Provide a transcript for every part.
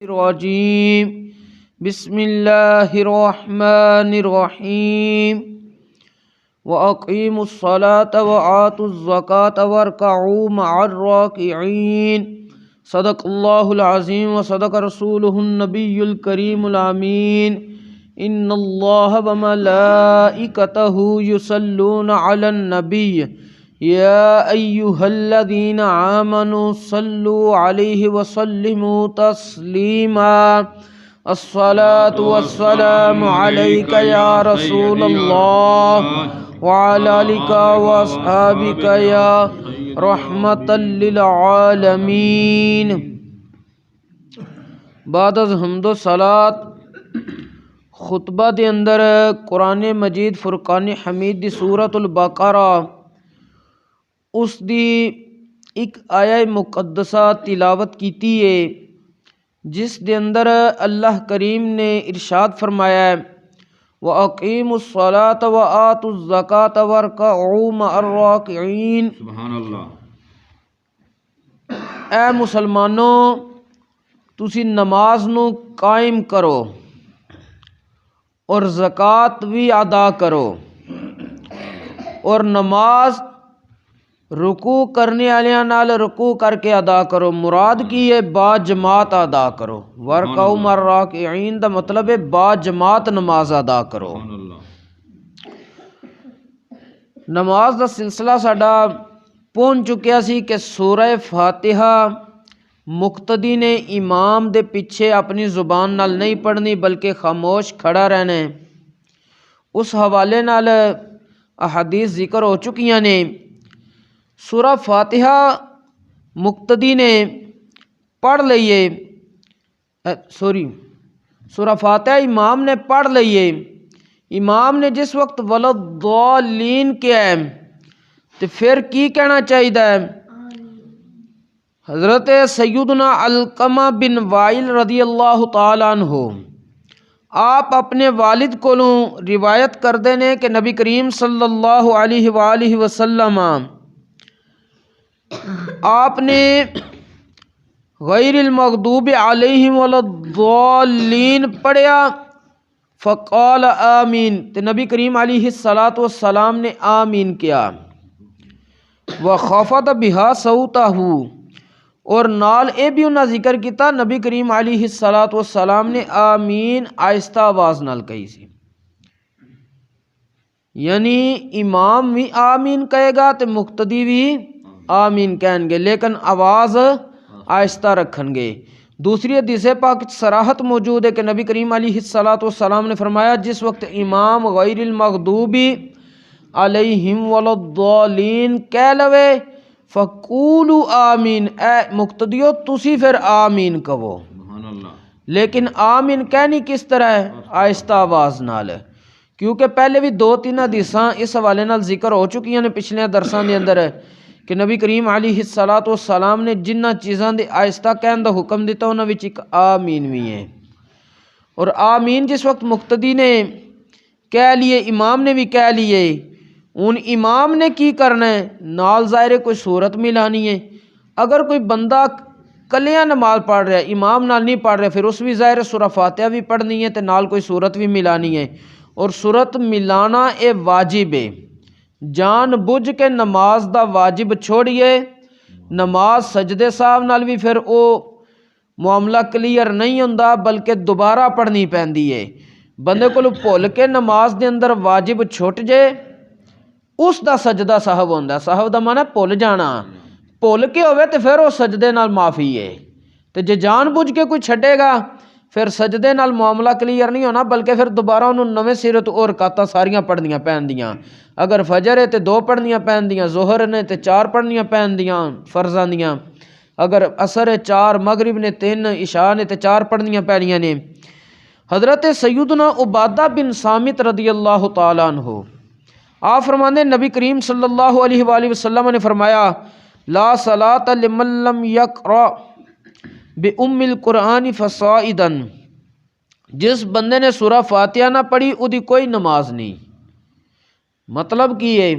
الرجيم بسم الله الرحمن الرحيم وأقيموا الصلاة وآتوا الزكاة واركعوا مع الراكعين صدق الله العظيم وصدق رسوله النبي الكريم الأمين إن الله وملائكته يصلون على النبي يا أيها الذين آمنوا صلوا عليه وسلموا تسليما الصلاة والسلام عليك يا رسول الله وعلى آلك وأصحابك يا رحمة للعالمين۔ بعد از حمد و صلات خطبہ دے اندر قرآن مجید فرقان حمید دی سورۃ البقرہ اس دی ایک آیہ مقدسہ تلاوت کیتی ہے جس دے اندر اللہ کریم نے ارشاد فرمایا ہے وَأَقِيمُوا الصَّلَاةَ وَآتُوا الزَّكَاةَ وَارْكَعُوا مَعَ الرَّاكِعِينَ۔ سبحان اللہ۔ اے مسلمانوں تسی نماز نو قائم کرو اور زکوٰۃ بھی ادا کرو، اور نماز رکوع کرنے والیاں نال رکوع کر کے ادا کرو۔ مراد کی ہے با جماعت ادا کرو۔ وَارْكَعُوا مَعَ الرَّاكِعِينَ دا مطلب ہے با جماعت نماز ادا کرو۔ نماز دا سلسلہ ساڈا پہنچ چکیا سی کہ سورہ فاتحہ مقتدی نے امام دے پیچھے اپنی زبان نال نہیں پڑھنی بلکہ خاموش کھڑا رہنا ہے۔ اس حوالے نال احادیث ذکر ہو چکیاں نے۔ سورہ فاتحہ مقتدی نے پڑھ لئیے، سورہ فاتحہ امام نے پڑھ لئیے۔ امام نے جس وقت وَلَضَّالِّينَ کیا ہے تو پھر کی کہنا چاہیے؟ حضرت سیدنا علقمہ بن وائل رضی اللہ تعالیٰ عنہ آپ اپنے والد کو روایت کردے نے کہ نبی کریم صلی اللہ علیہ وآلہ وسلم آپ نے غیر المغضوب علیہم ولا الضالین پڑھیا فقال آمین، تو نبی کریم علیہ الصلاۃ والسلام نے آمین کیا۔ وخفض بہا صوتہ، اور نال اے بھی انہاں ذکر کیتا نبی کریم علیہ الصلاۃ والسلام نے آمین آہستہ آواز نال کہی سی، یعنی امام بھی آمین کہے گا تو مقتدی بھی آمین کہیں گے لیکن آواز آہستہ رکھن گے۔ دوسری حدیث پاک صراحت موجود ہے کہ نبی کریم علیہ الصلاۃ والسلام نے فرمایا جس وقت امام غیر المغضوب علیہم ولا الضالین کہہ لوے فقولوا آمین، اے مقتدیو تسی پھر آمین کہو، لیکن آمین کہنی کس طرح ہے؟ آہستہ آواز نال، کیونکہ پہلے بھی دو تین حدیثاں اس حوالے نال ذکر ہو چکیاں نے پچھلے درساں دے اندر کہ نبی کریم علیہ الصلاۃ والسلام نے جنہ چیزاں دے آہستہ کہن دا حکم دیتا انہاں وچ ایک آمین بھی ہے۔ اور آمین جس وقت مقتدی نے کہہ لیے امام نے بھی کہہ لیے، ان امام نے کی کرنا ہے؟ نال ظاہر کوئی صورت ملانی ہے۔ اگر کوئی بندہ کلیاں نماز پڑھ رہا ہے امام نال نہیں پڑھ رہا پھر اس بھی ظاہر سورہ فاتحہ بھی پڑھنی ہے تے نال کوئی صورت بھی ملانی ہے، اور صورت ملانا اے واجب ہے۔ جان بوجھ کے نماز دا واجب چھوڑیے، نماز سجدے صاحب نال بھی پھر او معاملہ کلیئر نہیں ہوندا بلکہ دوبارہ پڑھنی پیندی ہے۔ بندے کو بھول کے نماز دے اندر واجب چھوٹ جائے اس دا سجدہ صاحب ہوندا ہے۔ صاحب دا معنی بھول جانا، بھول کے ہوئے تو پھر وہ سجدے نال معافی ہے، تو جے جان بوجھ کے کوئی چھڈے گا پھر سجدے نال معاملہ کلیئر نہیں ہونا بلکہ پھر دوبارہ انہوں نویں سرے تو اور رکعتاں ساریاں پڑھنیاں پیندیاں۔ اگر فجر ہے تو 2 پڑھنیاں پیندیاں، ظہر نے تو 4 پڑھنیاں پیندیاں فرضاں دیاں، اگر عصر ہے 4، مغرب نے 3، عشاء نے تو 4 پڑھنیاں پینیاں نے۔ حضرت سیدنا عبادہ بن صامت رضی اللہ تعالیٰ عنہ آپ فرمانے نبی کریم صلی اللہ علیہ وآلہ وسلم نے فرمایا لا صلاۃ لمن لم یقرأ بأم القرآن فصاعدا، جس بندے نے سورہ فاتحہ نہ پڑھی او دی کوئی نماز نہیں۔ مطلب کی ہے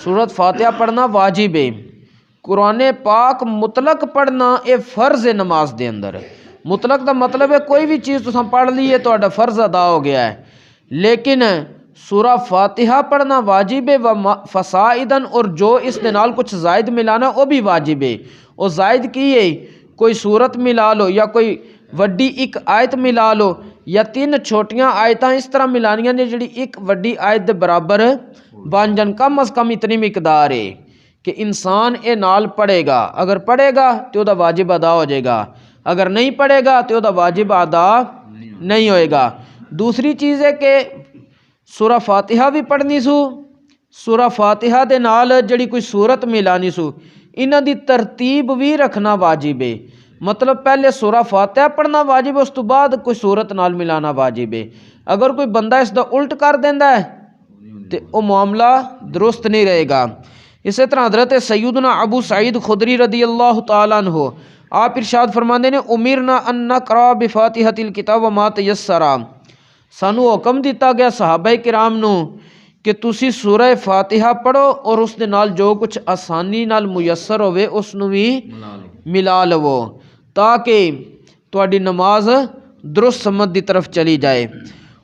سورۃ فاتحہ پڑھنا واجب ہے، قرآن پاک مطلق پڑھنا اے فرض ہے نماز دے اندر، مطلق دا مطلب ہے کوئی بھی چیز تساں پڑھ لیے تو فرض ادا ہو گیا ہے، لیکن سورہ فاتحہ پڑھنا واجب ہے فصائدن، اور جو اس دے نال کچھ زائد ملانا وہ بھی واجب ہے۔ اور زائد کی ہے کوئی صورت ملا لو یا کوئی وڈی ایک آیت ملا لو یا 3 چھوٹیاں آیتاں اس طرح ملانیاں نے جڑی ایک وڈی آیت دے برابر بن جان، کم از کم اتنی مقدار ہے کہ انسان اے نال پڑھے گا، اگر پڑھے گا تو دا واجب ادا ہو جائے گا، اگر نہیں پڑھے گا تو دا واجب ادا نہیں ہوئے گا۔ دوسری چیز ہے کہ سورہ فاتحہ بھی پڑھنی سو، سورہ فاتحہ دے نال جڑی کوئی صورت ملانی سو انہاں دی ترتیب بھی رکھنا واجب ہے، مطلب پہلے سورہ فاتحہ پڑھنا واجب ہے، اس تو بعد کوئی صورت نال ملانا واجب ہے۔ اگر کوئی بندہ اس دا الٹ کر دیندا ہے تو وہ معاملہ درست نہیں رہے گا۔ اسی طرح حضرت سیدنا ابو سعید خدری رضی اللہ تعالیٰ عنہ آپ ارشاد فرماندے نے امرنا ان نقرأ بفاتحۃ الکتاب وما تیسر، سانو حکم دیتا گیا صحابہ کرام نو کہ تسی سورہ فاتحہ پڑھو اور اس دے نال جو کچھ آسانی نال میسر ہوئے اس نو بھی ملا لو تاکہ تہاڈی نماز درست سمت دی طرف چلی جائے۔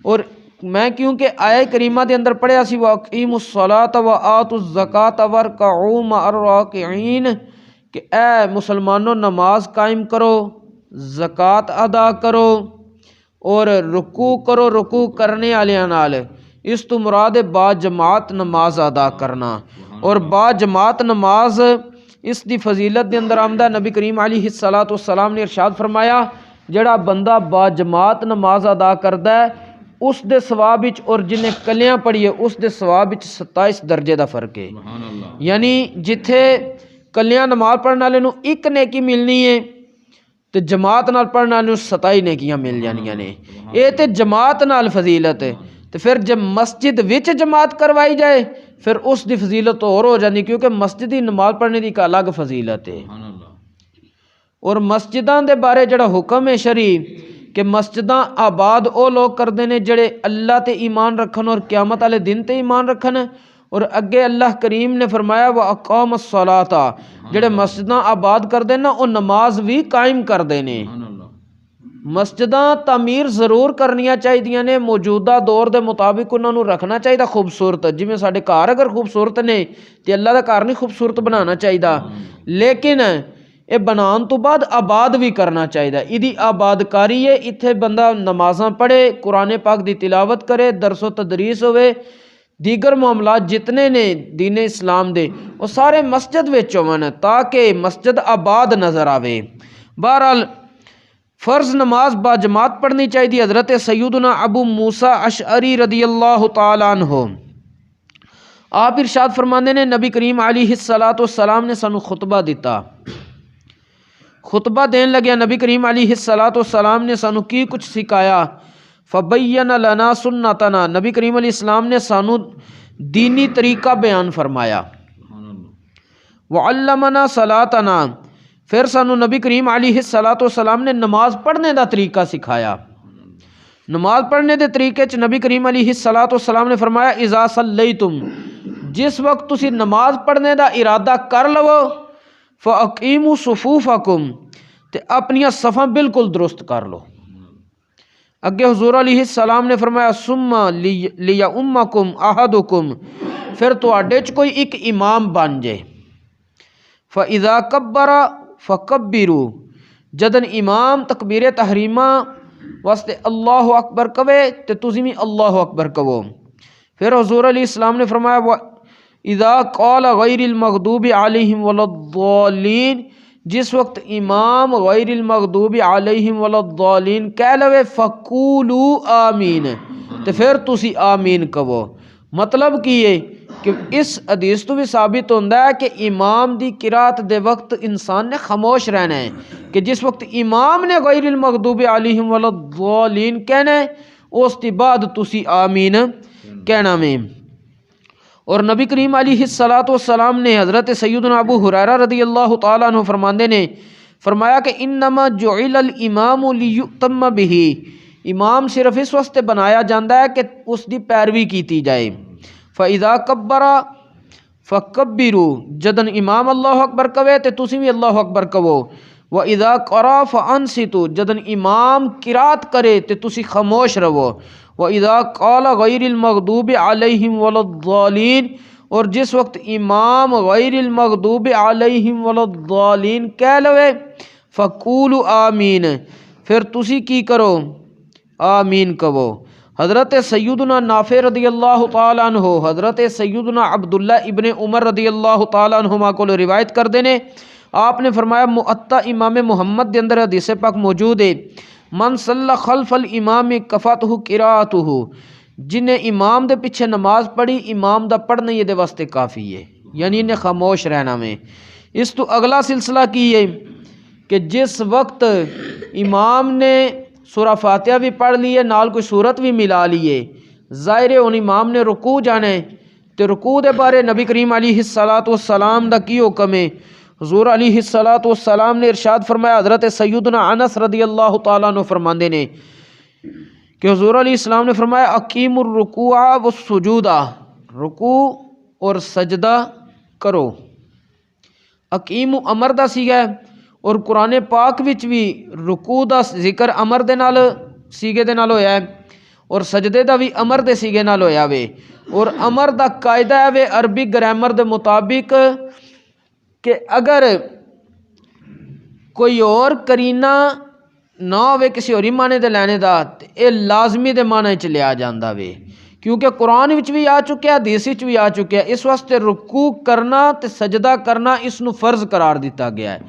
اور میں کیونکہ آیہ کریمہ دے اندر پڑھیا سی وَأَقِیمُوا الصَّلَاةَ وَآتُوا الزَّکَاةَ وَارْکَعُوا مَعَ الرَّاکِعِینَ کہ اے مسلمانوں نماز قائم کرو، زکوٰۃ ادا کرو اور رکوع کرو رکوع کرنے والیاں نال، اس تو مراد با جماعت نماز ادا کرنا۔ اور با جماعت نماز اس دی فضیلت دے اندر آمدہ نبی کریم علیہ الصلوۃ والسلام نے ارشاد فرمایا جڑا بندہ با جماعت نماز ادا کردا ہے اس دے ثواب وچ اور جنہیں کلیاں پڑھی ہے اس دے ثواب وچ 27 درجے دا فرق ہے، یعنی جتھے کلیاں نماز پڑھنے والے نو ایک نیکی ملنی ہے تے جماعت نال پڑھنے والے نو 27 نیکیاں مل جانیاں نے، اے تے جماعت نال فضیلت ہے۔ تے پھر جب مسجد وچ جماعت کروائی جائے پھر اس دی فضیلت اور ہو جاندی، کیونکہ مسجد دی نماز پڑھنے دی ایک الگ فضیلت ہے۔ اور مسجداں دے بارے جڑا حکم ہے شرعی کہ مسجداں آباد او لوگ کردے نے جڑے اللہ تے ایمان رکھن اور قیامت والے دن تے ایمان رکھن، اور اگے اللہ کریم نے فرمایا وَأَقَامَ الصَّلَاةَ جڑے مسجداں آباد کردے نا وہ نماز بھی قائم کردے نے۔ مسجداں تعمیر ضرور کرنیاں چاہیے نے، موجودہ دور دے مطابق انہوں نے رکھنا چاہیے خوبصورت، جویں ساڈے گھر اگر خوبصورت نے تے اللہ دا گھر نہیں خوبصورت بنانا چاہیے، لیکن یہ بنان تو بعد آباد بھی کرنا چاہیے۔ ایدی آباد کاری ہے، اتھے بندہ نمازاں پڑھے، قرآن پاک دی تلاوت کرے، درس و تدریس ہوئے، دیگر معاملات جتنے نے دین اسلام دے وہ سارے مسجد وچ ہون تاکہ مسجد آباد نظر آوے۔ بہرحال فرض نماز با جماعت پڑھنی چاہیے۔ حضرت سیدنا ابو موسیٰ اشعری رضی اللہ تعالیٰ عنہ آپ ارشاد فرماندے نے نبی کریم علیہ الصلوۃ والسلام نے سانو خطبہ دیتا، خطبہ دین لگیا نبی کریم علیہ الصلوۃ والسلام نے سانو کی کچھ سکھایا، فبین لنا سنتنا، نبی کریم علیہ السلام نے سانو دینی طریقہ بیان فرمایا، وعلمنا صلاتنا، پھر سانو نبی کریم علیہ الصلوۃ والسلام نے نماز پڑھنے دا طریقہ سکھایا۔ نماز پڑھنے دے طریقے چ نبی کریم علیہ الصلوۃ والسلام نے فرمایا اذا صلیتم، جس وقت تسی نماز پڑھنے دا ارادہ کر لو، فاقیموا صفوفکم، تے اپنیاں صفاں بالکل درست کر لو۔ اگے حضور علیہ السلام نے فرمایا ثم لیؤمکم احدکم، پھر تواڈے چ کوئی ایک امام بن جائے، فاذا کبر فکبروا، جدن امام تکبیر تحریمہ واسطے اللہ اکبر کہے تے تسی بھی اللہ اکبر کہو۔ پھر حضور علیہ السلام نے فرمایا اذا قال غیر المغضوب علیہم ولا الضالین، جس وقت امام غیر المغضوب علیہم ولا الضالین کہہ لوے فقولوا آمین، تے پھر تسی آمین کہو۔ مطلب کی ہے کہ اس حدیث تو بھی ثابت ہوتا ہے کہ امام دی قرات دے وقت انسان نے خاموش رہنا ہے، کہ جس وقت امام نے غیر المغضوب علیہم ولا الضالین کہنا ہے اس دی بعد تسی آمین کہنا میں۔ اور نبی کریم علیہ الصلوۃ والسلام نے حضرت سیدنا ابو ہریرہ رضی اللہ تعالیٰ عنہ فرماندے نے فرمایا کہ انما جعل الامام لیؤتم بہ، امام صرف اس واسطے بنایا جاتا ہے کہ اس دی پیروی کیتی جائے۔ فاذا کبر فکبروا، جدن امام اللہ اکبر کہے تے تسی بھی اللہ اکبر کہو۔ وَإِذَا قَرَأَ فَأَنصِتُوا جدن امام قرات کرے تے تسی خاموش رہو. وَإِذَا قَالَ غَيْرِ الْمَغْضُوبِ عَلَيْهِمْ وَلَا الضَّالِّينَ اور جس وقت امام غیر المغضوب علیہم ولا الضالین کہہ لوے فَقُولُوا آمین پھر تسی کی کرو آمین کہو. حضرت سیدنا نافع رضی اللہ تعالیٰ عنہ حضرت سیدنا عبداللہ ابن عمر رضی اللہ تعالیٰ عنہما کو روایت کر دینے آپ نے فرمایا معطا امام محمد دے اندر حدیث پاک موجود ہے من صلی خلف الامام کفاتہ قراءتہ جن نے امام دے پیچھے نماز پڑھی امام دا پڑھنا یہ دے واسطے کافی ہے یعنی انہیں خاموش رہنا میں. اس تو اگلا سلسلہ کی ہے کہ جس وقت امام نے سورہ فاتحہ بھی پڑھ لی ہے نال کوئی صورت بھی ملا لی ہے ظاہر ہے ان امام نے رکوع جانے تے رکوع دے بارے نبی کریم علیہ السلام دا کی حکم ہے. حضور علیہ السلام نے ارشاد فرمایا حضرت سیدنا انس رضی اللہ تعالیٰ عنہ فرماندے نے کہ حضور علیہ السلام نے فرمایا اقیم الرکوع والسجود رکوع اور سجدہ کرو. اقیم امر دا سیگا اور قرآن پاک وچ بھی رکوع دا ذکر امر دے نال سیگے دے نال ہویا ہے اور سجدے دا بھی امر دے سیگے نال ہویا وے اور امر دا قاعدہ ہے وے عربی گرامر دے مطابق کہ اگر کوئی اور کرینہ نہ ہوئے کسی اور معنی دے لینے دا اے لازمی دے معنی چ لیا جاندا وے کیونکہ قرآن وچ بھی آ چکیا حدیث وچ بھی آ چکیا. اس واسطے رکوع کرنا تے سجدہ کرنا اس نو فرض قرار دیتا گیا ہے.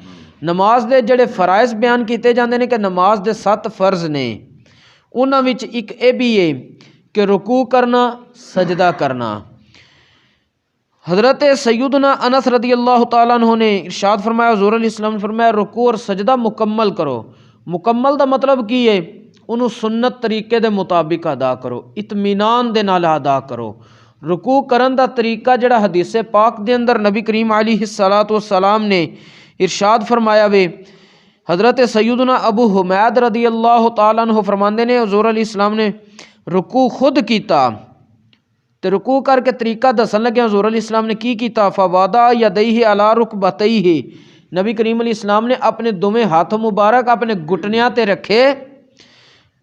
نماز دے جڑے فرائض بیان کیتے جاندے نے کہ نماز دے 7 فرض نے انہاں وچ ایک اے بھی ہے کہ رکوع کرنا سجدہ کرنا. حضرت سیدنا انس رضی اللہ تعالیٰ عنہ نے ارشاد فرمایا حضور علیہ السلام نے فرمایا رکوع اور سجدہ مکمل کرو. مکمل دا مطلب کی ہے انہوں سنت طریقے دے مطابق ادا کرو اطمینان دے نال ادا کرو. رکوع کرن دا طریقہ جڑا حدیث پاک دے اندر نبی کریم علیہ السلام نے ارشاد فرمایا وے حضرت سیدنا ابو حمید رضی اللہ تعالیٰ عنہ فرماندے نے حضور علیہ السلام نے رکوع خود کیتا تے رکوع کر کے طریقہ دسن لگے حضور علیہ السلام نے کی کیتا فوضع یدیہ علی رکبتیہ نبی کریم علیہ السلام نے اپنے دوویں ہاتھ مبارک اپنے گھٹنیاں تے رکھے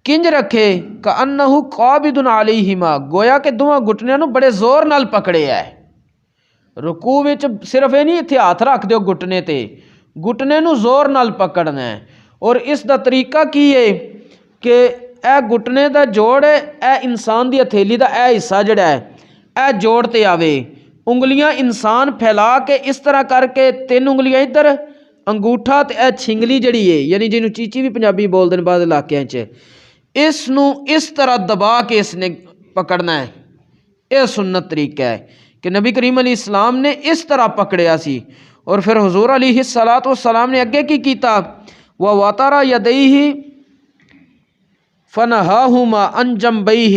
کنج رکھے کأنہ قابض علیہما گویا کہ دوواں گھٹنیاں نو بڑے زور نال پکڑے ہے. رکوع وچ صرف یہ نہیں اتنے ہاتھ رکھ دیو گھٹنے تے گھٹنے نو زور نال پکڑنا ہے اور اس دا طریقہ کی ہے کہ اے گھٹنے دا جوڑ ہے اے انسان دی ہتھیلی دا اے حصہ جڑا ہے اے جوڑ تے آوے انگلیاں انسان پھیلا کے اس طرح کر کے 3 انگلیاں ادھر انگوٹھا تے اے چھنگلی جڑی ہے یعنی جنوں چیچی بھی پنجابی بول دے بعض علاقیاں چ اس نو اس طرح دبا کے اس نے پکڑنا ہے. اے سنت طریقہ ہے کہ نبی کریم علیہ السلام نے اس طرح پکڑیا سی اور پھر حضور علیہ السلام نے اگے کی کیتا وَوَطَرَ يَدَيْهِ فَنَهَاهُمَا عَنْ جَنْبَيْهِ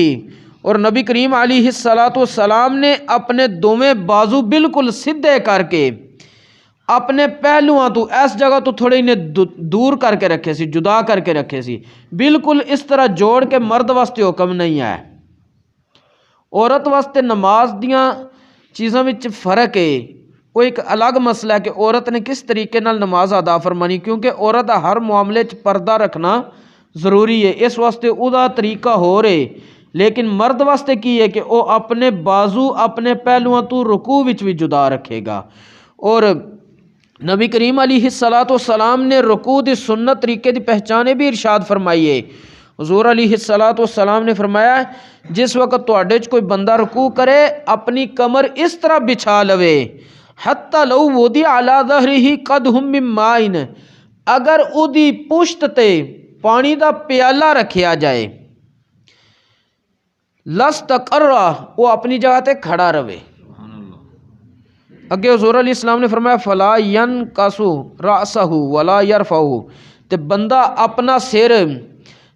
اور نبی کریم علیہ السلام نے اپنے دوویں بازو بالکل سیدھے کر کے اپنے پہلوؤں تو اس جگہ تو تھوڑے انہیں دور کر کے رکھے سی جدا کر کے رکھے سی بالکل اس طرح جوڑ کے مرد واسطے حکم نہیں ہے. عورت واسطے نماز دیاں چیزاں وچ فرق ہے وہ ایک الگ مسئلہ ہے کہ عورت نے کس طریقے نال نماز ادا فرمانی کیونکہ عورت دا ہر معاملے چ پردہ رکھنا ضروری ہے اس واسطے او دا طریقہ ہو رہے لیکن مرد واسطے کی ہے کہ وہ اپنے بازو اپنے پہلوؤں تو رکوع وچ بھی جدا رکھے گا. اور نبی کریم علیہ السلام نے رکوع دی سنت طریقے دی پہچانے بھی ارشاد فرمائی ہے. حضور علیہ السلام نے فرمایا جس وقت تواڈے وچ کوئی بندہ رکوع کرے اپنی کمر اس طرح بچھا لوے حتی لو وضع علی ظہرہ قدح من ماء اگر او دی پشت تے پانی دا پیالہ رکھیا جائے لستقر وہ اپنی جگہ تے کھڑا رہے. اگے حضور علیہ السلام نے فرمایا فلا ینکسو رأسہ ولا یرفعہ تے بندہ اپنا سر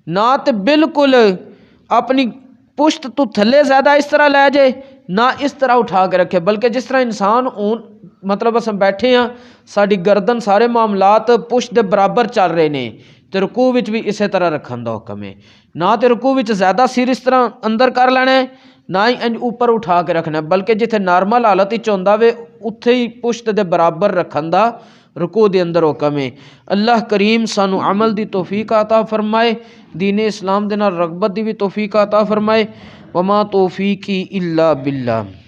نہ تے بالکل اپنی پشت تو تھلے زیادہ اس طرح لے جائے نہ اس طرح اٹھا کے رکھے بلکہ جس طرح انسان مطلب اساں بیٹھے ہیں ساری گردن سارے معاملات پشت دے برابر چل رہے نے تے رکوع وچ بھی اسی طرح رکھن دا حکم ہے. نہ تے رکوع وچ زیادہ سر اس طرح اندر کر لینا ہے نہ ہی انج اوپر اٹھا کے رکھنا ہے بلکہ جتھے نارمل حالت وچ ہوندا وے اتھے ہی پشت دے برابر رکھن دا رکوع دے اندر حکم ہے۔ اللہ کریم سانو عمل دی توفیق عطا فرمائے، دین اسلام دے نال رغبت دی بھی توفیق عطا فرمائے۔ وما توفیقی الا باللہ۔